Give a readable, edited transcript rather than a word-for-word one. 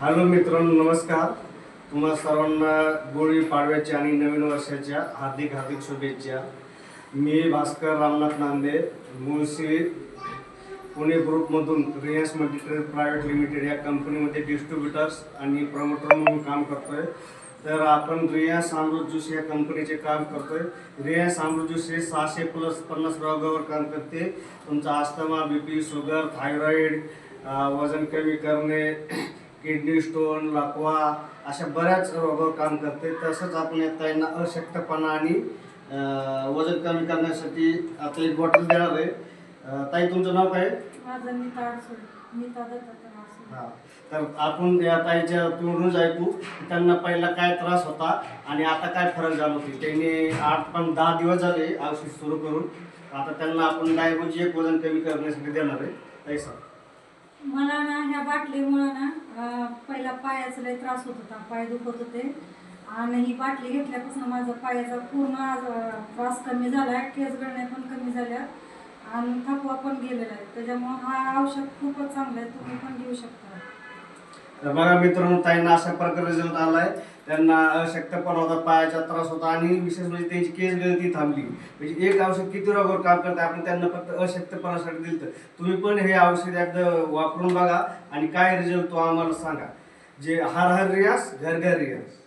Hello मित्रांनो, नमस्कार. तुम्हा सर्वांना गुढी पाडव्याच्या आणि नवीन वर्षाच्या हार्दिक हार्दिक शुभेच्छा. मी भास्कर रामनाथ नांदे, मुळशी पुणे ग्रुपमधून रिलायन्स मल्टीट्रेड प्रायव्हेट लिमिटेड या कंपनीमध्ये डिस्ट्रीब्युटर्स आणि प्रमोटर म्हणून काम करतोय. तर आपण रिलायन्स अमृत ज्यूस या कंपनीचे काम करतोय. रिलायन्स अमृत ज्यूस हे 650 रोगावर काम करते. तुमचा अस्थमा, बीपी, शुगर, थायरॉइड, वजन कमी करणे, किडनी स्टोन, लकवा अशा बऱ्याच रोगावर काम करते. तसंच आपण या ताईंना अशक्तपणा आणि वजन कमी करण्यासाठी आता एक बॉटल देणार आहे. ताई, तुमचं नाव काय? माझं नीता अडसूळ. नीता दत्तात्रय अडसूळ. हां, तर आपण या ताईच्या तोंडूनच ऐकू त्यांना पहिला काय त्रास होता आणि आता काय फरक जाणवतो. त्यांनी 8-10 दिवस झाले औषध सुरू करून. आता त्यांना आपण डायबोजी एक वजन कमी करण्यासाठी देणार आहे. ताई सांग. मला ना ह्या बाटलीमुळं ना पहिला पायाचा लय त्रास होत होता, पाय दुखत होते आणि ही बाटली घेतल्यापासून माझा पायाचा पूर्ण त्रास कमी झाला आहे, केस गळणे पण कमी झाल्या आणि थकवा पण गेलेला आहे. त्याच्यामुळं हा औषध खूपच चांगलं आहे, तुम्ही पण घेऊ शकता. तर बघा मित्रांनो, ताईंना अशा प्रकारे रिझल्ट आलाय. त्यांना अशक्तपणा होता, पायाचा त्रास होता आणि विशेष म्हणजे त्यांची केस गळती थांबली. म्हणजे एक औषध किती रोगावर काम करतं. आपण त्यांना फक्त अशक्तपणासाठी दिलं. तर तुम्ही पण हे औषध एकदा वापरून बघा आणि काय रिझल्ट तो आम्हाला सांगा. जे हर हर रियास घर घर रियास.